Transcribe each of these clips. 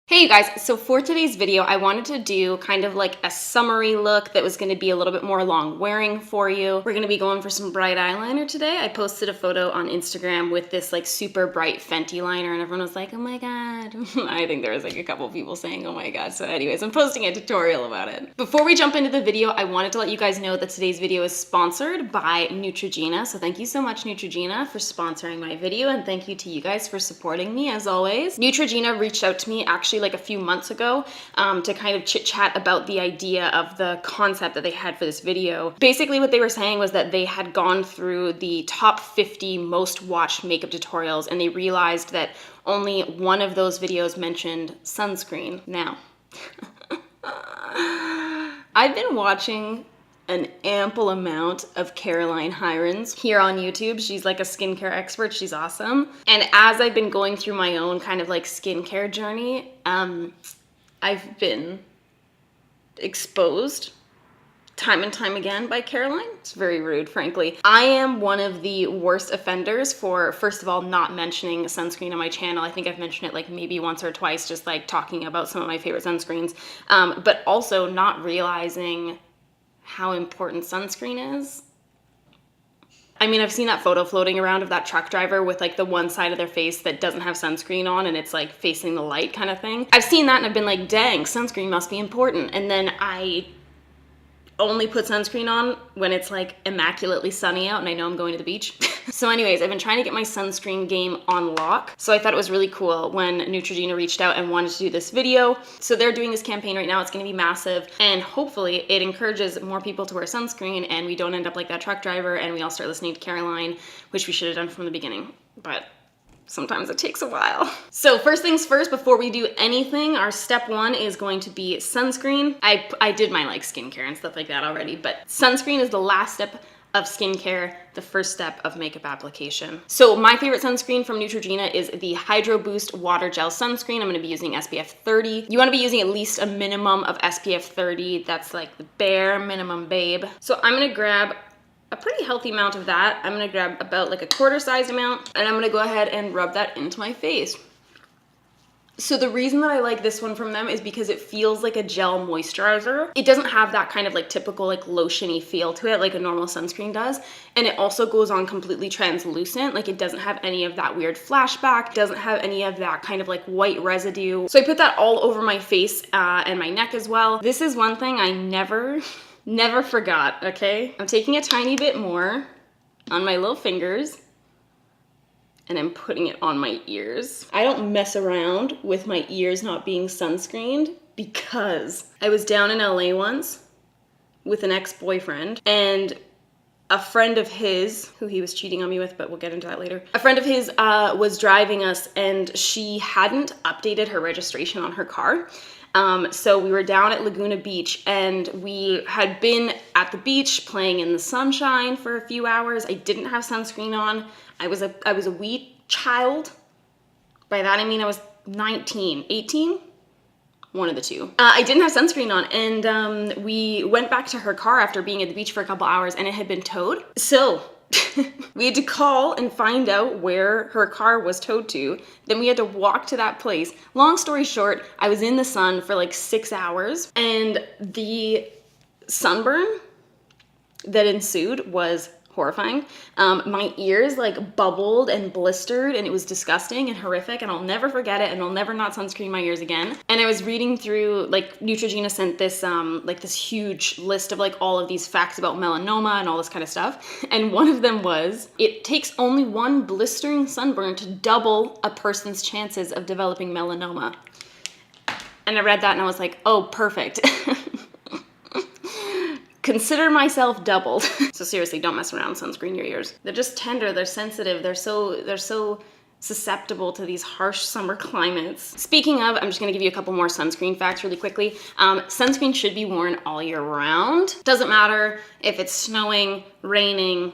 Hey you guys, so for today's video, I wanted to do kind of like a summary look that was going to be a little bit more long wearing for you. We're going to be going for some bright eyeliner today. I posted a photo on Instagram with this like super bright Fenty liner and everyone was like, oh my god. I think there was like a couple people saying, oh my god. So anyways, I'm posting a tutorial about it. Before we jump into the video, I wanted to let you guys know that today's video is sponsored by Neutrogena. So thank you so much Neutrogena for sponsoring my video, and thank you to you guys for supporting me as always. Neutrogena reached out to me actually like a few months ago to kind of chit chat about the idea of the concept that they had for this video. Basically what they were saying was that they had gone through the top 50 most watched makeup tutorials and they realized that only one of those videos mentioned sunscreen. Now, I've been watching an ample amount of Caroline Hirons here on YouTube. She's like a skincare expert. She's awesome. And as I've been going through my own kind of like skincare journey, I've been exposed time and time again by Caroline. It's very rude, frankly. I am one of the worst offenders for, first of all, not mentioning sunscreen on my channel. I think I've mentioned it like maybe once or twice, just like talking about some of my favorite sunscreens, but also not realizing how important sunscreen is. I mean, I've seen that photo floating around of that truck driver with like the one side of their face that doesn't have sunscreen on and it's like facing the light kind of thing. I've seen that and I've been like, dang, sunscreen must be important. And then I only put sunscreen on when it's like immaculately sunny out and I know I'm going to the beach. So anyways, I've been trying to get my sunscreen game on lock. So I thought it was really cool when Neutrogena reached out and wanted to do this video. So they're doing this campaign right now. It's gonna be massive and hopefully it encourages more people to wear sunscreen and we don't end up like that truck driver and we all start listening to Caroline, which we should have done from the beginning. But sometimes it takes a while. So first things first, before we do anything, our step one is going to be sunscreen. I did my like skincare and stuff like that already, but sunscreen is the last step of skincare, the first step of makeup application. So my favorite sunscreen from Neutrogena is the Hydro Boost Water Gel Sunscreen. I'm gonna be using SPF 30. You wanna be using at least a minimum of SPF 30. That's like the bare minimum, babe. So I'm gonna grab a pretty healthy amount of that. I'm gonna grab about like a quarter sized amount and I'm gonna go ahead and rub that into my face. So the reason that I like this one from them is because it feels like a gel moisturizer. It doesn't have that kind of like typical like lotiony feel to it like a normal sunscreen does. And it also goes on completely translucent. Like it doesn't have any of that weird flashback, doesn't have any of that kind of like white residue. So I put that all over my face and my neck as well. This is one thing I never forgot, okay? I'm taking a tiny bit more on my little fingers and I'm putting it on my ears. I don't mess around with my ears not being sunscreened because I was down in LA once with an ex-boyfriend and a friend of his, who he was cheating on me with, but we'll get into that later. A friend of his was driving us and she hadn't updated her registration on her car. So we were down at Laguna Beach and we had been at the beach playing in the sunshine for a few hours. I didn't have sunscreen on. I was a wee child. By that I mean I was 19, 18? One of the two. I didn't have sunscreen on and we went back to her car after being at the beach for a couple hours and it had been towed. So we had to call and find out where her car was towed to. Then we had to walk to that place. Long story short, I was in the sun for like 6 hours and the sunburn that ensued was horrifying. My ears like bubbled and blistered and it was disgusting and horrific and I'll never forget it and I'll never not sunscreen my ears again. And I was reading through, like Neutrogena sent this like this huge list of like all of these facts about melanoma and all this kind of stuff. And one of them was, it takes only one blistering sunburn to double a person's chances of developing melanoma. And I read that and I was like, oh, perfect. Consider myself doubled. So seriously, don't mess around, sunscreen your ears. They're just tender, they're sensitive, they're so susceptible to these harsh summer climates. Speaking of, I'm just gonna give you a couple more sunscreen facts really quickly. Sunscreen should be worn all year round. Doesn't matter if it's snowing, raining,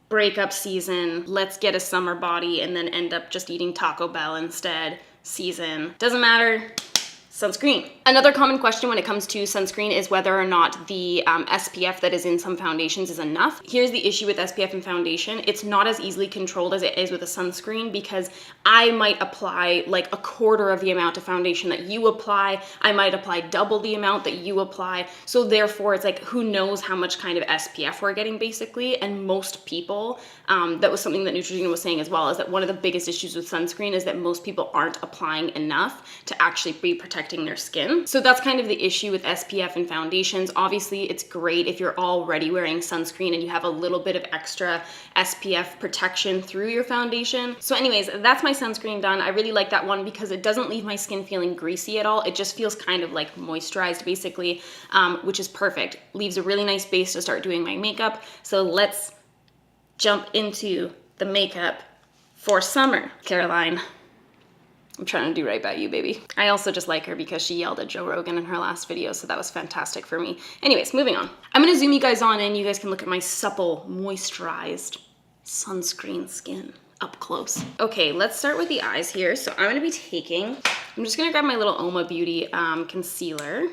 breakup season, let's get a summer body and then end up just eating Taco Bell instead season. Doesn't matter. sunscreen. Another common question when it comes to sunscreen is whether or not the SPF that is in some foundations is enough. Here's the issue with SPF and foundation. It's not as easily controlled as it is with a sunscreen, because I might apply like a quarter of the amount of foundation that you apply. I might apply double the amount that you apply. So therefore it's like, who knows how much kind of SPF we're getting basically. And most people, that was something that Neutrogena was saying as well, is that one of the biggest issues with sunscreen is that most people aren't applying enough to actually be protecting their skin. So that's kind of the issue with SPF and foundations. Obviously, it's great if you're already wearing sunscreen and you have a little bit of extra SPF protection through your foundation. So anyways, that's my sunscreen done. I really like that one because it doesn't leave my skin feeling greasy at all. It just feels kind of like moisturized basically, which is perfect. Leaves a really nice base to start doing my makeup. So let's jump into the makeup for summer. Caroline, I'm trying to do right by you, baby. I also just like her because she yelled at Joe Rogan in her last video, so that was fantastic for me. Anyways, moving on. I'm gonna zoom you guys on and you guys can look at my supple, moisturized sunscreen skin up close. Okay, let's start with the eyes here. So I'm gonna be taking, I'm just gonna grab my little Oma Beauty concealer.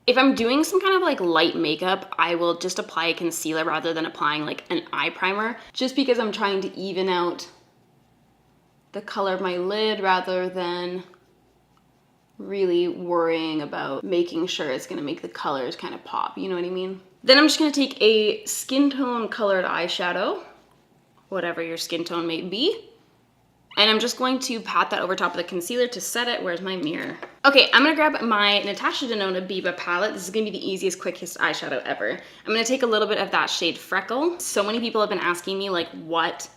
If I'm doing some kind of like light makeup, I will just apply a concealer rather than applying like an eye primer, just because I'm trying to even out the color of my lid rather than really worrying about making sure it's gonna make the colors kind of pop, you know what I mean? Then I'm just gonna take a skin tone colored eyeshadow, whatever your skin tone may be, and I'm just going to pat that over top of the concealer to set it. Where's my mirror? Okay, I'm gonna grab my Natasha Denona Biba palette. This is gonna be the easiest, quickest eyeshadow ever. I'm gonna take a little bit of that shade Freckle. So many people have been asking me like what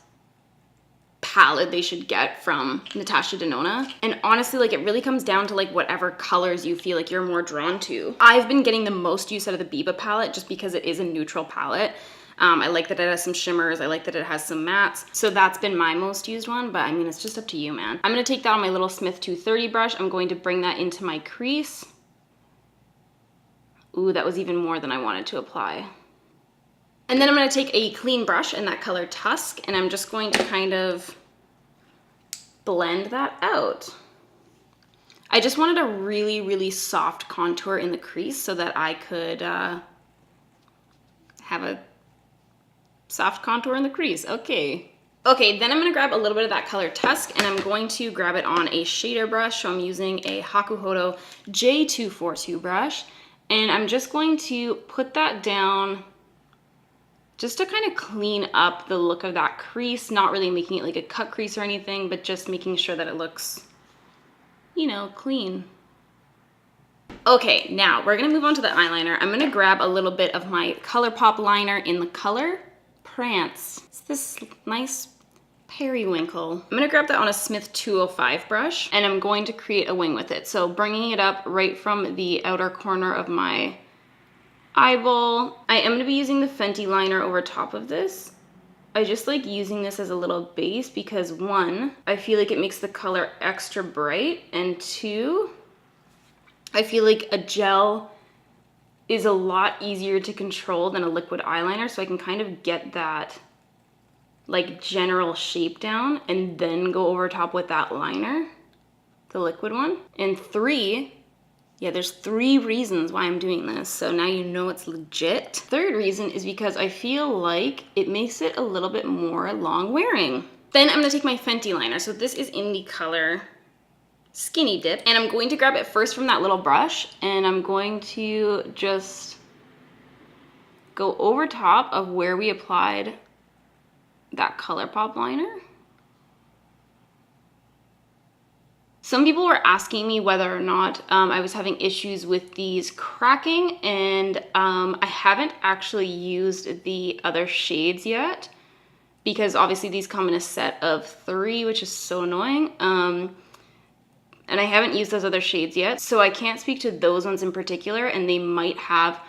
palette they should get from Natasha Denona. And honestly, like it really comes down to like whatever colors you feel like you're more drawn to. I've been getting the most use out of the Biba palette just because it is a neutral palette. I like that it has some shimmers. I like that it has some mattes. So that's been my most used one, but I mean, it's just up to you, man. I'm gonna take that on my little Smith 230 brush. I'm going to bring that into my crease. Ooh, that was even more than I wanted to apply. And then I'm gonna take a clean brush in that color Tusk, and I'm just going to kind of blend that out. I just wanted a really, really soft contour in the crease so that I could have a soft contour in the crease. Okay, then I'm gonna grab a little bit of that color Tusk, and I'm going to grab it on a shader brush. So I'm using a Hakuhodo J242 brush, and I'm just going to put that down just to kind of clean up the look of that crease, not really making it like a cut crease or anything, but just making sure that it looks, you know, clean. Okay, now we're gonna move on to the eyeliner. I'm gonna grab a little bit of my ColourPop liner in the color Prance. It's this nice periwinkle. I'm gonna grab that on a Smith 205 brush, and I'm going to create a wing with it. So bringing it up right from the outer corner of my eyeball. I am gonna be using the Fenty liner over top of this. I just like using this as a little base because one, I feel like it makes the color extra bright, and two, I feel like a gel is a lot easier to control than a liquid eyeliner, so I can kind of get that like general shape down and then go over top with that liner, the liquid one. And three, yeah, there's 3 reasons why I'm doing this, so now you know it's legit. Third reason is because I feel like it makes it a little bit more long wearing. Then I'm gonna take my Fenty liner. So this is in the color Skinny Dip, and I'm going to grab it first from that little brush, and I'm going to just go over top of where we applied that ColourPop liner. Some people were asking me whether or not I was having issues with these cracking, and I haven't actually used the other shades yet because obviously these come in a set of 3, which is so annoying. And I haven't used those other shades yet, so I can't speak to those ones in particular, and they might have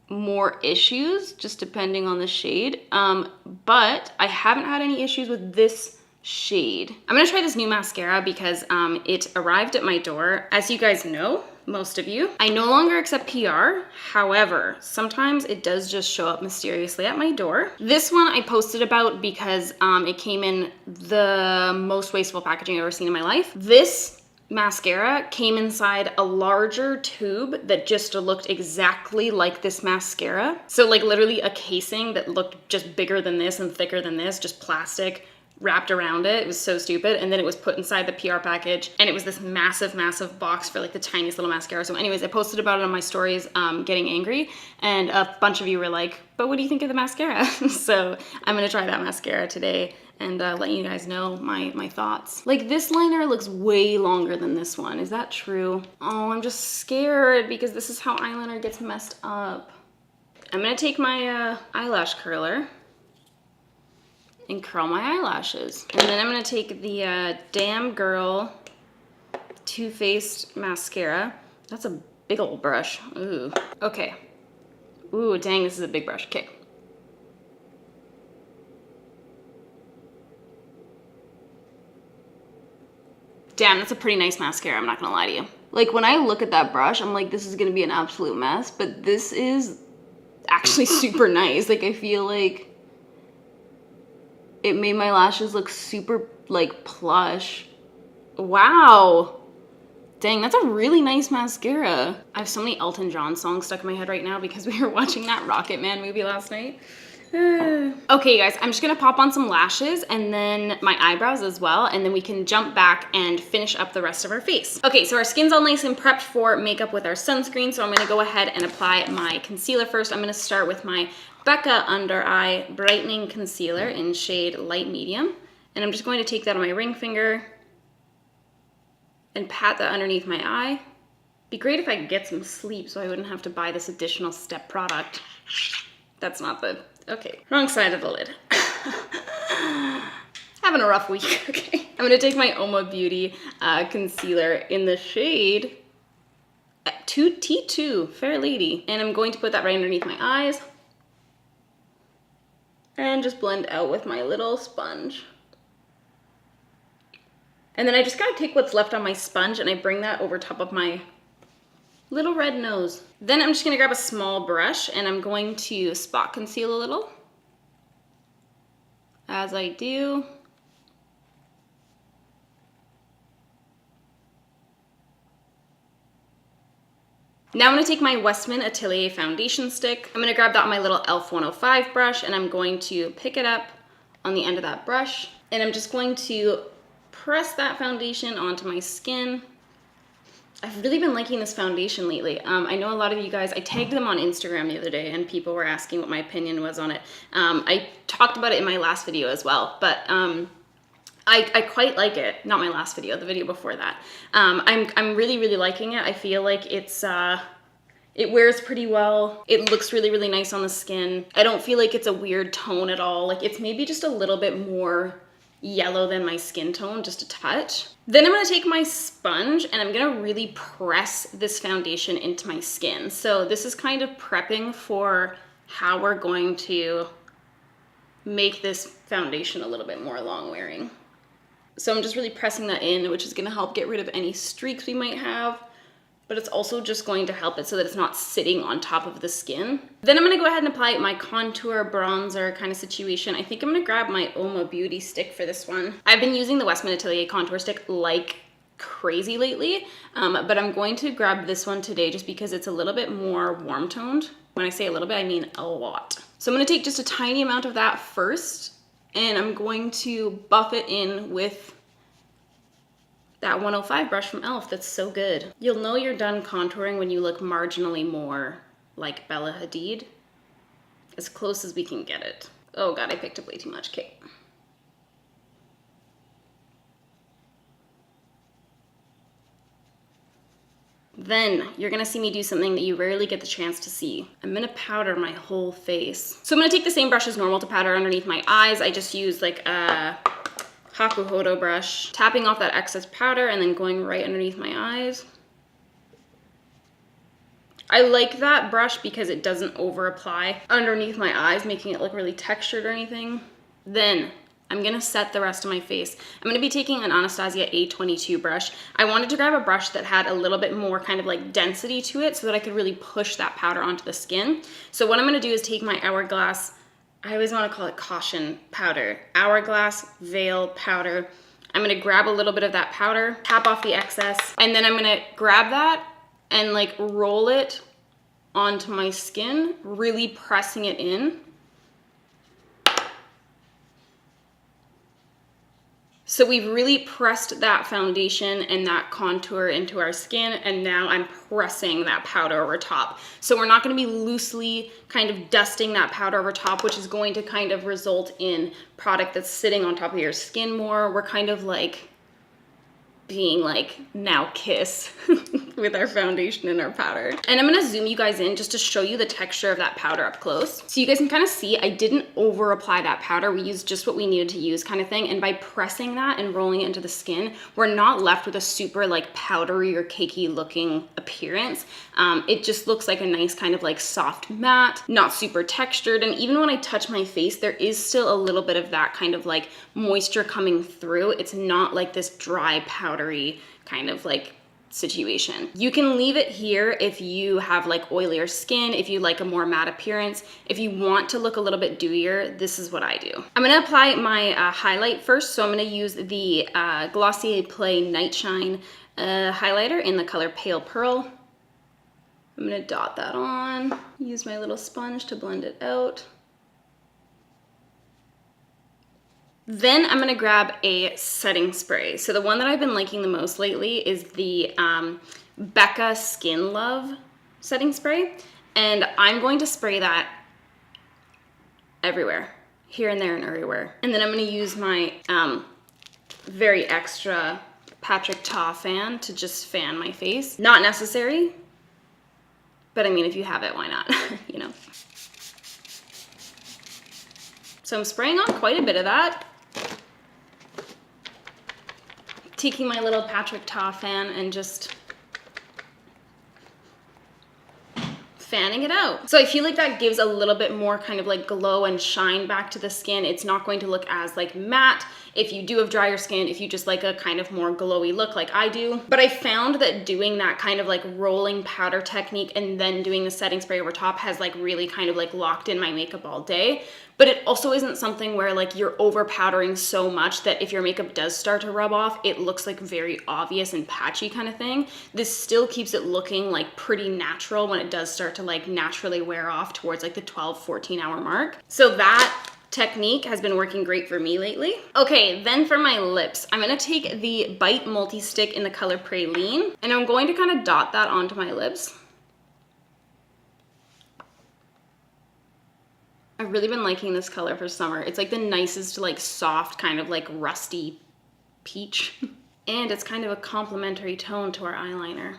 more issues just depending on the shade. But I haven't had any issues with this shade. I'm gonna try this new mascara because it arrived at my door. As you guys know, most of you, I no longer accept PR. However, sometimes it does just show up mysteriously at my door. This one I posted about because it came in the most wasteful packaging I've ever seen in my life. This mascara came inside a larger tube that just looked exactly like this mascara. So like literally a casing that looked just bigger than this and thicker than this, just plastic wrapped around it. It was so stupid. And then it was put inside the PR package, and it was this massive, massive box for like the tiniest little mascara. So anyways, I posted about it on my stories, getting angry, and a bunch of you were like, but what do you think of the mascara? So I'm gonna try that mascara today and let you guys know my thoughts. Like, this liner looks way longer than this one. Is that true? Oh, I'm just scared because this is how eyeliner gets messed up. I'm gonna take my eyelash curler and curl my eyelashes. And then I'm gonna take the Damn Girl Too Faced mascara. That's a big old brush. Ooh, okay. Ooh, dang, this is a big brush. Okay. Damn, that's a pretty nice mascara, I'm not gonna lie to you. Like, when I look at that brush, I'm like, this is gonna be an absolute mess, but this is actually super nice. Like, I feel like it made my lashes look super, like, plush. Wow. Dang, that's a really nice mascara. I have so many Elton John songs stuck in my head right now because we were watching that Rocket Man movie last night. Okay, guys, I'm just gonna pop on some lashes and then my eyebrows as well, and then we can jump back and finish up the rest of our face. Okay, so our skin's all nice and prepped for makeup with our sunscreen, so I'm gonna go ahead and apply my concealer first. I'm gonna start with my Becca Under Eye Brightening Concealer in shade Light Medium, and I'm just going to take that on my ring finger and pat that underneath my eye. Be great if I could get some sleep so I wouldn't have to buy this additional step product. That's not the, okay, wrong side of the lid. Having a rough week, okay. I'm gonna take my Oma Beauty concealer in the shade T2, Fair Lady. And I'm going to put that right underneath my eyes and just blend out with my little sponge. And then I just gotta take what's left on my sponge and I bring that over top of my little red nose. Then I'm just gonna grab a small brush and I'm going to spot conceal a little. As I do. Now I'm gonna take my Westman Atelier foundation stick. I'm gonna grab that on my little e.l.f. 105 brush and I'm going to pick it up on the end of that brush. And I'm just going to press that foundation onto my skin. I've really been liking this foundation lately. I know a lot of you guys, I tagged them on Instagram the other day and people were asking what my opinion was on it. I talked about it in my last video as well, but I quite like it. Not my last video, the video before that. I'm really, really liking it. I feel like it wears pretty well. It looks really, really nice on the skin. I don't feel like it's a weird tone at all. Like, it's maybe just a little bit more yellow than my skin tone, just a touch. Then I'm gonna take my sponge and I'm gonna really press this foundation into my skin. So this is kind of prepping for how we're going to make this foundation a little bit more long wearing. So I'm just really pressing that in, which is gonna help get rid of any streaks we might have, but it's also just going to help it so that it's not sitting on top of the skin. Then I'm gonna go ahead and apply my contour bronzer kind of situation. I think I'm gonna grab my Oma Beauty stick for this one. I've been using the Westman Atelier contour stick like crazy lately, but I'm going to grab this one today just because it's a little bit more warm toned. When I say a little bit, I mean a lot. So I'm gonna take just a tiny amount of that first, and I'm going to buff it in with that 105 brush from e.l.f. that's so good. You'll know you're done contouring when you look marginally more like Bella Hadid. As close as we can get it. Oh God, I picked up way too much. Okay. Then you're gonna see me do something that you rarely get the chance to see. I'm gonna powder my whole face. So I'm gonna take the same brush as normal to powder underneath my eyes. I just used like a Hakuhodo brush, tapping off that excess powder and then going right underneath my eyes. I like that brush because it doesn't over apply underneath my eyes, making it look really textured or anything. Then I'm gonna set the rest of my face. I'm gonna be taking an Anastasia A22 brush. I wanted to grab a brush that had a little bit more kind of like density to it so that I could really push that powder onto the skin. So what I'm gonna do is take my Hourglass, I always want to call it caution powder, Hourglass Veil powder. I'm gonna grab a little bit of that powder, tap off the excess, and then I'm gonna grab that and like roll it onto my skin, really pressing it in. So we've really pressed that foundation and that contour into our skin, and now I'm pressing that powder over top. So we're not gonna be loosely kind of dusting that powder over top, which is going to kind of result in product that's sitting on top of your skin more. We're kind of like being like, now kiss with our foundation and our powder. And I'm gonna zoom you guys in just to show you the texture of that powder up close. So you guys can kind of see I didn't over apply that powder. We used just what we needed to use kind of thing. And by pressing that and rolling it into the skin, we're not left with a super like powdery or cakey looking appearance. It just looks like a nice kind of like soft matte, not super textured. And even when I touch my face, there is still a little bit of that kind of like moisture coming through. It's not like this dry powdery kind of like situation. You can leave it here if you have like oilier skin, if you like a more matte appearance. If you want to look a little bit dewier, this is what I do. I'm gonna apply my highlight first. So I'm gonna use the Glossier Play Night Shine highlighter in the color Pale Pearl. I'm gonna dot that on, use my little sponge to blend it out. Then I'm gonna grab a setting spray. So the one that I've been liking the most lately is the Becca Skin Love setting spray. And I'm going to spray that everywhere, here and there and everywhere. And then I'm gonna use my very extra Patrick Ta fan to just fan my face. Not necessary, but I mean, if you have it, why not, you know? So I'm spraying on quite a bit of that. Taking my little Patrick Ta fan and just fanning it out. So I feel like that gives a little bit more kind of like glow and shine back to the skin. It's not going to look as like matte if you do have drier skin, if you just like a kind of more glowy look like I do. But I found that doing that kind of like rolling powder technique and then doing the setting spray over top has like really kind of like locked in my makeup all day. But it also isn't something where like you're over powdering so much that if your makeup does start to rub off, it looks like very obvious and patchy kind of thing. This still keeps it looking like pretty natural when it does start to like naturally wear off towards like the 12-14 hour mark. So that technique has been working great for me lately. Okay, then for my lips, I'm gonna take the Bite Multi-Stick in the color Praline, and I'm going to kind of dot that onto my lips. I've really been liking this color for summer. It's like the nicest, like soft, kind of like rusty peach. And it's kind of a complementary tone to our eyeliner.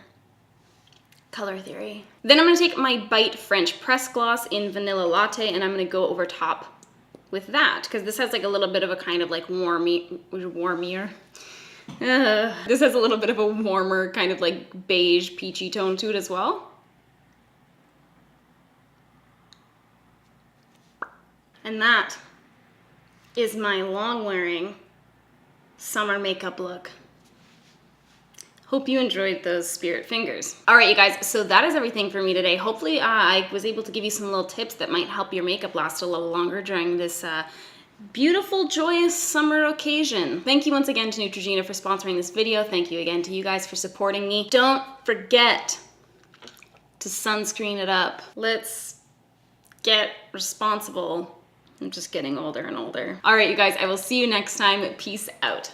Color theory. Then I'm gonna take my Bite French Press Gloss in Vanilla Latte, and I'm gonna go over top with that, because this has like a little bit of a kind of like warmier. This has a little bit of a warmer kind of like beige peachy tone to it as well. And that is my long-wearing summer makeup look. Hope you enjoyed those spirit fingers. All right, you guys, so that is everything for me today. Hopefully I was able to give you some little tips that might help your makeup last a little longer during this beautiful, joyous summer occasion. Thank you once again to Neutrogena for sponsoring this video. Thank you again to you guys for supporting me. Don't forget to sunscreen it up. Let's get responsible. I'm just getting older and older. All right, you guys, I will see you next time. Peace out.